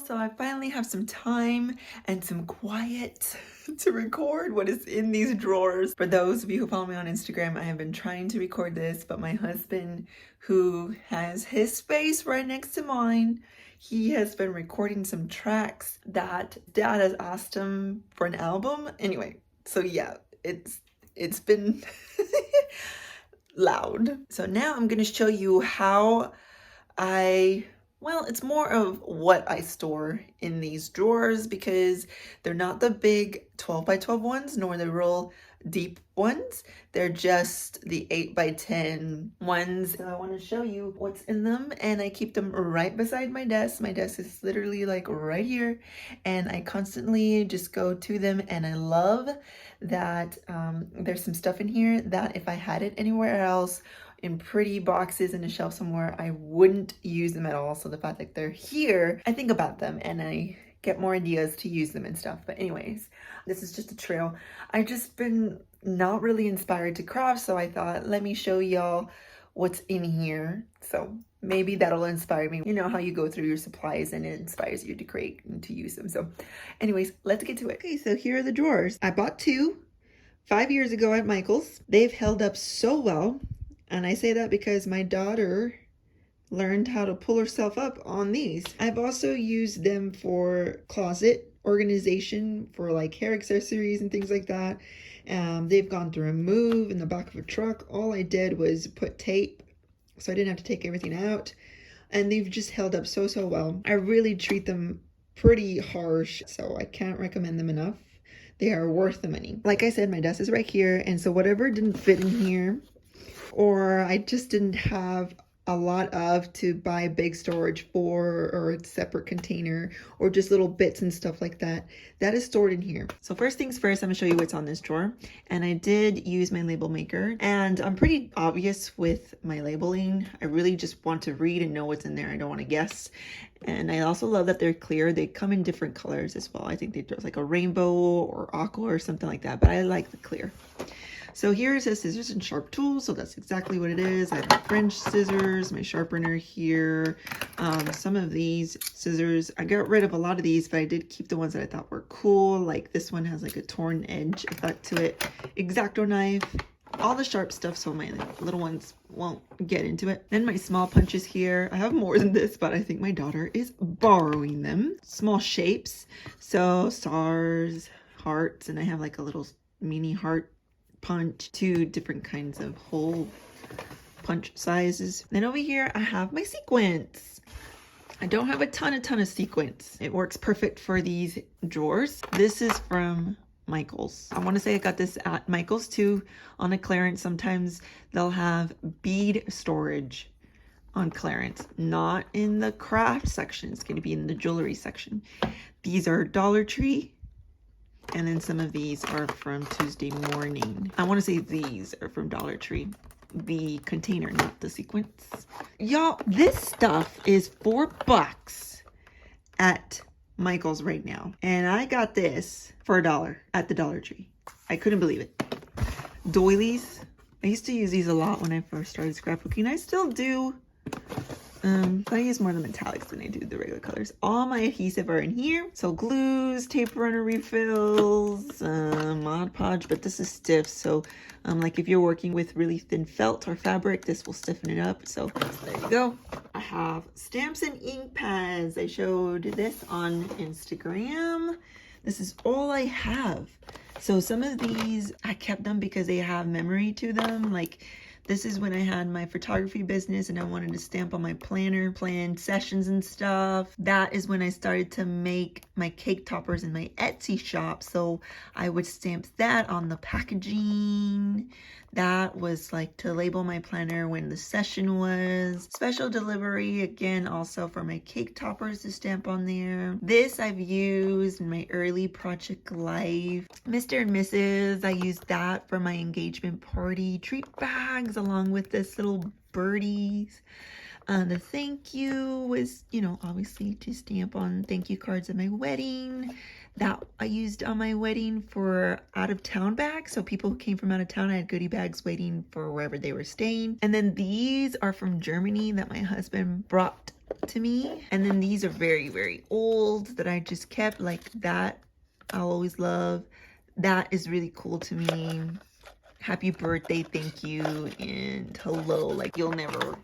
So I finally have some time and some quiet to record what is in these drawers. For those of you who follow me on Instagram, I have been trying to record this, but my husband, who has his space right next to mine, he has been recording some tracks that Dad has asked him for an album. Anyway, so yeah, it's been loud. So now I'm gonna show you how well, it's more of what I store in these drawers because they're not the big 12 by 12 ones, nor the real deep ones. They're just the 8 by 10 ones. So I want to show you what's in them, and I keep them right beside my desk. My desk is literally like right here, and I constantly just go to them, and I love that there's some stuff in here that if I had it anywhere else, in pretty boxes in a shelf somewhere, I wouldn't use them at all. So the fact that they're here, I think about them and I get more ideas to use them and stuff. But anyways, this is just a trail. I've just been not really inspired to craft, so I thought, let me show y'all what's in here. So maybe that'll inspire me. You know how you go through your supplies and it inspires you to create and to use them. So anyways, let's get to it. Okay, so here are the drawers. I bought 2 5 years ago at Michael's. They've held up so well. And I say that because my daughter learned how to pull herself up on these. I've also used them for closet organization, for like hair accessories and things like that. They've gone through a move in the back of a truck. All I did was put tape, so I didn't have to take everything out. And they've just held up so well. I really treat them pretty harsh, so I can't recommend them enough. They are worth the money. Like I said, my desk is right here, and so whatever didn't fit in here, or I just didn't have a lot of to buy big storage for, or a separate container, or just little bits and stuff like that, that is stored in here. So first things first, I'm gonna show you what's on this drawer. And I did use my label maker, and I'm pretty obvious with my labeling. I really just want to read and know what's in there. I don't want to guess. And I also love that they're clear. They come in different colors as well. I think there's like a rainbow or aqua or something like that, but I like the clear. So here's a scissors and sharp tool. So that's exactly what it is. I have my French scissors, my sharpener here. Some of these scissors, I got rid of a lot of these, but I did keep the ones that I thought were cool. Like this one has like a torn edge effect to it. X-Acto knife, all the sharp stuff so my little ones won't get into it. Then my small punches here. I have more than this, but I think my daughter is borrowing them. Small shapes. So stars, hearts, and I have like a little mini heart punch, 2 different kinds of hole punch sizes. Then over here I have my sequins. I don't have a ton of sequins. It works perfect for these drawers. This is from Michael's. I want to say I got this at Michael's too on a clearance. Sometimes they'll have bead storage on clearance, not in the craft section. It's going to be in the jewelry section. These are Dollar Tree. And then some of these are from Tuesday Morning. I want to say these are from Dollar Tree. The container, not the sequence. Y'all, this stuff is $4 at Michael's right now. And I got this for $1 at the Dollar Tree. I couldn't believe it. Doilies. I used to use these a lot when I first started scrapbooking. I still do. I use more of the metallics than I do the regular colors. All my adhesive are in here. So glues, tape runner refills, Mod Podge, but this is stiff. So like if you're working with really thin felt or fabric, this will stiffen it up. So there you go. I have stamps and ink pads. I showed this on Instagram. This is all I have. So some of these I kept them because they have memory to them. Like this is when I had my photography business and I wanted to stamp on my planner, plan sessions and stuff. That is when I started to make my cake toppers in my Etsy shop. So I would stamp that on the packaging. That was like to label my planner when the session was. Special delivery, again, also for my cake toppers to stamp on there. This I've used in my early project life. Mr. and Mrs., I used that for my engagement party treat bags along with this little birdies. The thank you was, you know, obviously to stamp on thank you cards at my wedding. That I used on my wedding for out of town bags. So people who came from out of town, I had goodie bags waiting for wherever they were staying. And then these are from Germany that my husband brought to me. And then these are very, very old that I just kept, like that. I'll always love. That is really cool to me. Happy birthday, thank you, and hello. Like, you'll never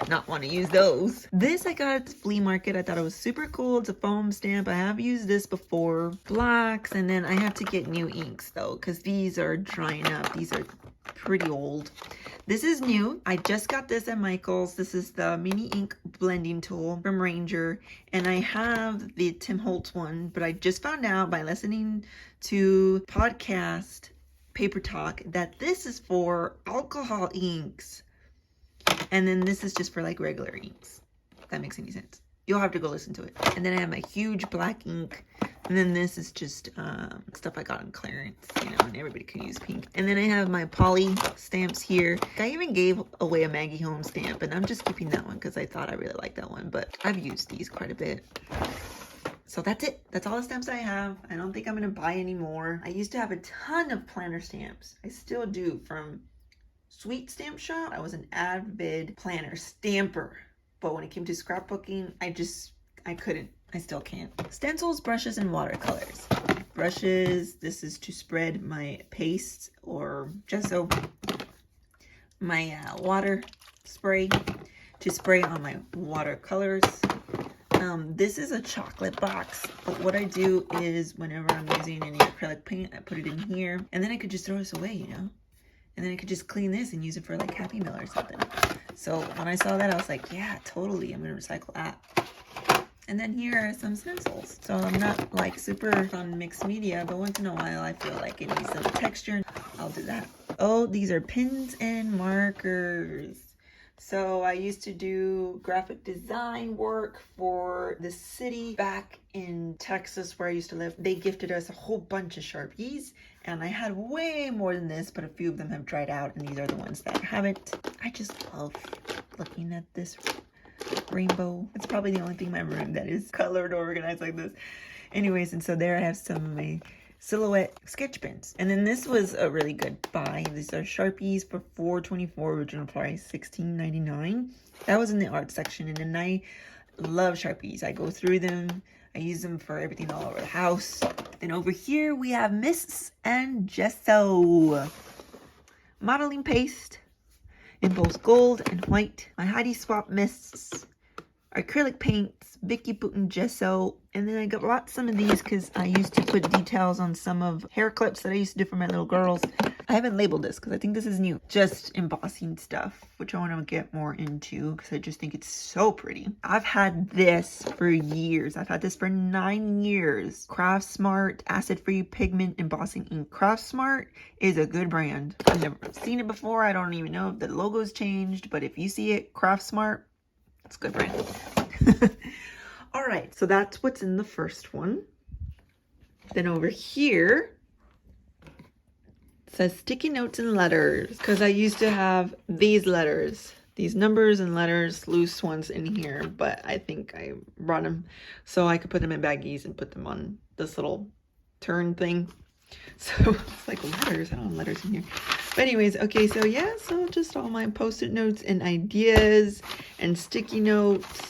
not want to use those. This I got at the flea market. I thought it was super cool. It's a foam stamp. I have used this before. Blacks, and then I have to get new inks though, because these are drying up. These are pretty old. This is new. I just got this at Michael's. This is the mini ink blending tool from Ranger, and I have the Tim Holtz one, but I just found out by listening to podcast Paper Talk that this is for alcohol inks. And then this is just for like regular inks, if that makes any sense. You'll have to go listen to it. And then I have my huge black ink. And then this is just stuff I got on clearance, you know, and everybody can use pink. And then I have my poly stamps here. I even gave away a Maggie Home stamp, and I'm just keeping that one because I thought I really liked that one. But I've used these quite a bit. So that's it. That's all the stamps I have. I don't think I'm going to buy any more. I used to have a ton of planner stamps. I still do, from Sweet Stamp Shop. I was an avid planner stamper, but when it came to scrapbooking, I couldn't. I still can't. Stencils, brushes, and watercolors. Brushes, this is to spread my paste or gesso. My water spray to spray on my watercolors. This is a chocolate box, but what I do is whenever I'm using any acrylic paint, I put it in here, and then I could just throw this away, you know? And then I could just clean this and use it for like Happy Meal or something. So when I saw that, I was like, yeah, totally, I'm gonna recycle that. And then here are some stencils. So I'm not like super on mixed media, but once in a while I feel like it needs some texture. I'll do that. Oh, these are pins and markers. So I used to do graphic design work for the city back in Texas where I used to live. They gifted us a whole bunch of Sharpies, and I had way more than this, but a few of them have dried out, and these are the ones that haven't. I just love looking at this rainbow. It's probably the only thing in my room that is colored or organized like this. Anyways, and so there I have some of my silhouette sketch pens. And then this was a really good buy. These are Sharpies for $4.24, original price $16.99. That was in the art section, and then I love Sharpies. I go through them. I use them for everything all over the house. Then over here we have mists and gesso. Modeling paste in both gold and white. My Heidi Swap mists. Acrylic paints, Vicky Putin gesso, and then I got some of these because I used to put details on some of hair clips that I used to do for my little girls. I haven't labeled this because I think this is new. Just embossing stuff, which I want to get more into because I just think it's so pretty. I've had this for years. I've had this for 9 years. Craft Smart acid-free pigment embossing ink. Craft Smart is a good brand. I've never seen it before. I don't even know if the logo's changed, but if you see it, Craft Smart, it's a good brand. All right, so that's what's in the first one. Then over here, it says sticky notes and letters, because I used to have these letters, these numbers and letters, loose ones in here, but I think I brought them so I could put them in baggies and put them on this little turn thing. So it's like letters. I don't have letters in here. But anyways, okay, so yeah, so just all my post-it notes and ideas and sticky notes.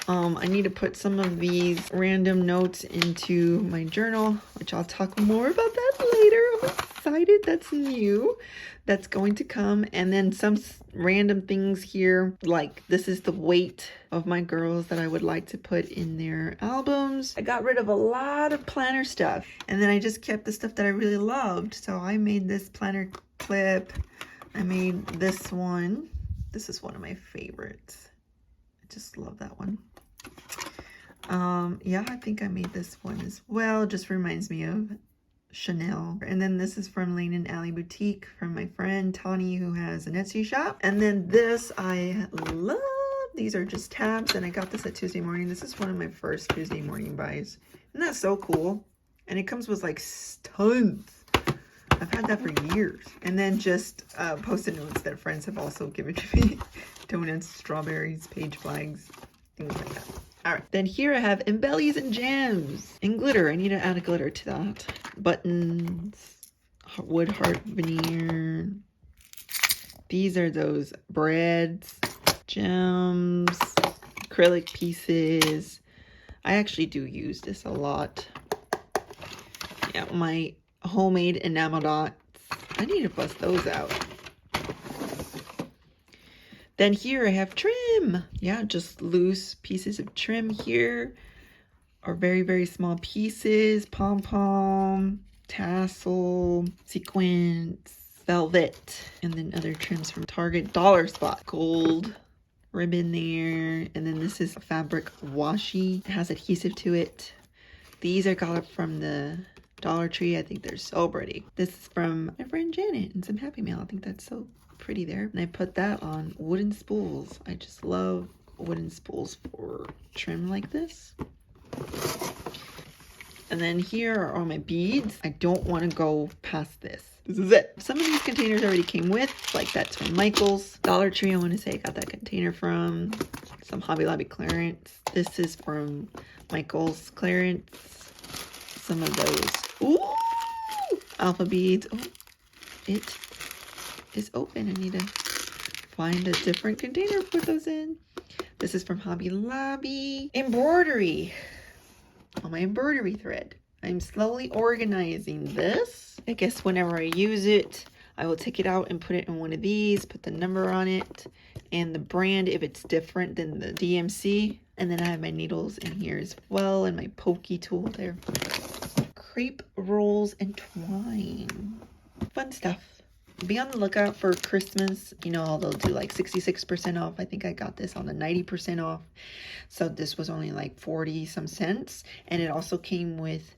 I need to put some of these random notes into my journal, which I'll talk more about that later. I'm excited. That's new. That's going to come. And then some random things here, like this is the weight of my girls that I would like to put in their albums. I got rid of a lot of planner stuff, and then I just kept the stuff that I really loved. So I made this planner clip. I made this one. This is one of my favorites. I just love that one. Yeah, I think I made this one as well. It just reminds me of Chanel. And then this is from Lane and Alley Boutique from my friend Tawny, who has an Etsy shop. And then this I love. These are just tabs, and I got this at Tuesday Morning. This is one of my first Tuesday Morning buys. Isn't that so cool? And it comes with like tons. I've had that for years. And then just post-it notes that friends have also given to me. Donuts, strawberries, page flags, things like that. All right, then here I have embellies and jams and glitter. I need to add a glitter to that. Buttons, wood heart veneer. These are those breads, gems, acrylic pieces. I actually do use this a lot. Yeah, my homemade enamel dots. I need to bust those out. Then here I have trim. Yeah, just loose pieces of trim here. Or very, very small pieces. Pom-pom, tassel, sequins, velvet. And then other trims from Target. Dollar Spot. Gold ribbon there. And then this is fabric washi. It has adhesive to it. These I got from the Dollar Tree. I think they're so pretty. This is from my friend Janet and some Happy Mail. I think that's so pretty there. And I put that on wooden spools. I just love wooden spools for trim like this. And then here are all my beads. I don't want to go past this. This is it. Some of these containers already came with, like that's from Michael's. Dollar Tree, I want to say I got that container from. Some Hobby Lobby clearance. This is from Michael's clearance. Some of those. Ooh! Alpha beads. Oh, it is open. I need to find a different container to put those in. This is from Hobby Lobby. Embroidery. All my embroidery thread. I'm slowly organizing this. I guess whenever I use it, I will take it out and put it in one of these, put the number on it, and the brand if it's different than the DMC. And then I have my needles in here as well, and my pokey tool there. Crepe rolls and twine. Fun stuff. Be on the lookout for Christmas. You know, they'll do like 66% off. I think I got this on the 90% off. So this was only like 40 some cents. And it also came with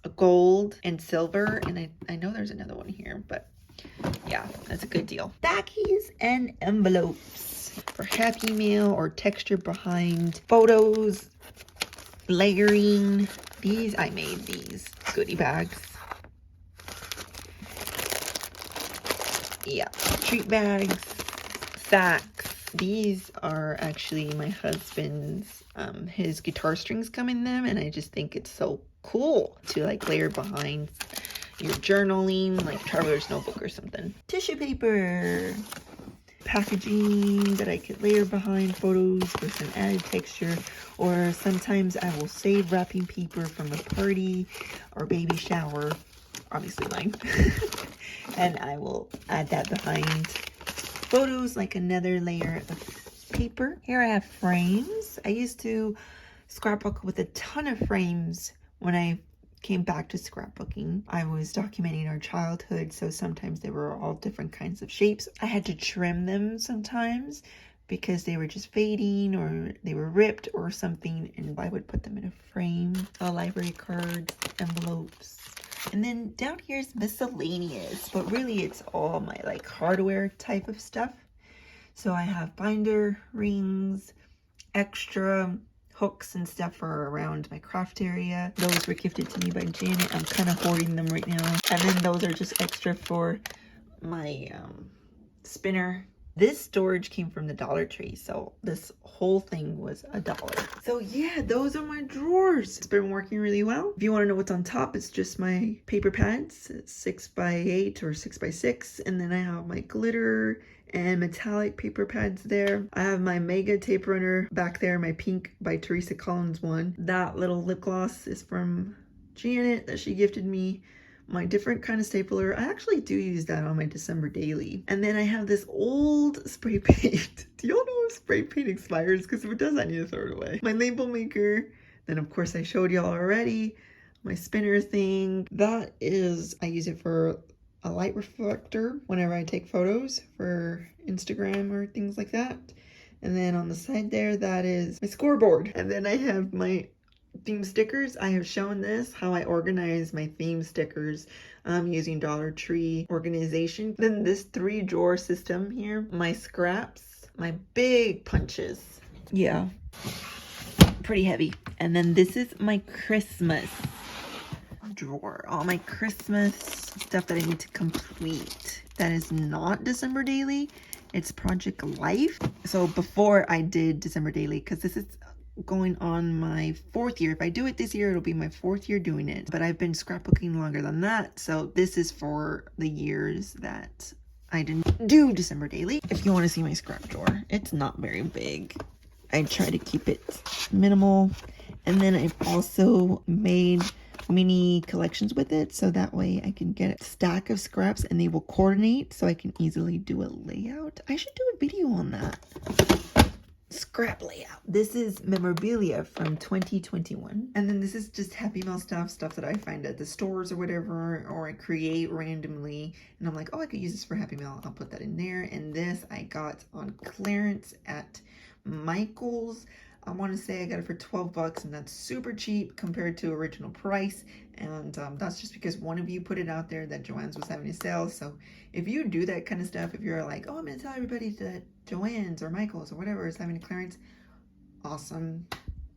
a gold and silver. And I know there's another one here, but yeah, that's a good deal. Stackies and envelopes for Happy Meal or texture behind photos. Layering. These, I made these goodie bags. Yeah, treat bags, sacks. These are actually my husband's, his guitar strings come in them, and I just think it's so cool to like layer behind your journaling, like traveler's notebook or something. Tissue paper, packaging that I could layer behind photos for some added texture, or sometimes I will save wrapping paper from a party or baby shower, obviously mine. And I will add that behind photos, like another layer of paper. Here I have frames. I used to scrapbook with a ton of frames when I came back to scrapbooking. I was documenting our childhood, so sometimes they were all different kinds of shapes. I had to trim them sometimes because they were just fading or they were ripped or something, and I would put them in a frame. Library cards, envelopes. And then down here is miscellaneous, but really it's all my like hardware type of stuff. So I have binder rings, extra hooks and stuff for around my craft area. Those were gifted to me by Janet. I'm kind of hoarding them right now. And then those are just extra for my spinner. This storage came from the Dollar Tree, so this whole thing was $1. So yeah, those are my drawers. It's been working really well. If you want to know what's on top, it's just my paper pads. It's 6x8 or 6x6, and then I have my glitter and metallic paper pads there. I have my mega tape runner back there, my pink by Teresa Collins one. That little lip gloss is from Janet that she gifted me. My different kind of stapler. I actually do use that on my December daily. And then I have this old spray paint. Do y'all know if spray paint expires? Because if it does, I need to throw it away. My label maker. Then of course I showed y'all already. My spinner thing. That is, I use it for a light reflector whenever I take photos for Instagram or things like that. And then on the side there, that is my scoreboard. And then I have my theme stickers. I have shown this, how I organize my theme stickers using Dollar Tree organization. Then this 3-drawer system here, my scraps, my big punches. Yeah, pretty heavy. And then this is my Christmas drawer, all my Christmas stuff that I need to complete. That is not December daily, it's Project Life. So before I did December daily, because this is going on my 4th year. If I do it this year, it'll be my 4th year doing it. But I've been scrapbooking longer than that. So this is for the years that I didn't do December daily. If you want to see my scrap drawer, it's not very big. I try to keep it minimal. And then I've also made mini collections with it, so that way I can get a stack of scraps and they will coordinate, so I can easily do a layout. I should do a video on that. Scrap layout. This is memorabilia from 2021. And then this is just Happy Mail stuff that I find at the stores or whatever, or I create randomly. And I'm like, oh, I could use this for Happy Mail. I'll put that in there. And this I got on clearance at Michael's. I want to say I got it for 12 bucks, and that's super cheap compared to original price. And that's just because one of you put it out there that Joann's was having a sale. So if you do that kind of stuff, if you're like, oh, I'm going to tell everybody that Joann's or Michael's or whatever is having a clearance, awesome.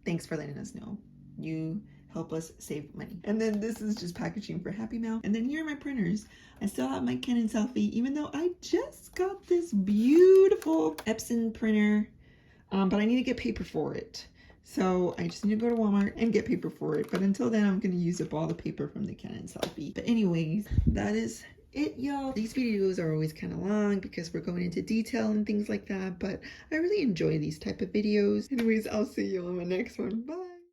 Thanks for letting us know. You help us save money. And then this is just packaging for Happy Mail. And then here are my printers. I still have my Canon Selfie, even though I just got this beautiful Epson printer. But I need to get paper for it. So I just need to go to Walmart and get paper for it. But until then, I'm going to use up all the paper from the Canon Selfie. But anyways, that is it, y'all. These videos are always kind of long because we're going into detail and things like that. But I really enjoy these type of videos. Anyways, I'll see you on my next one. Bye.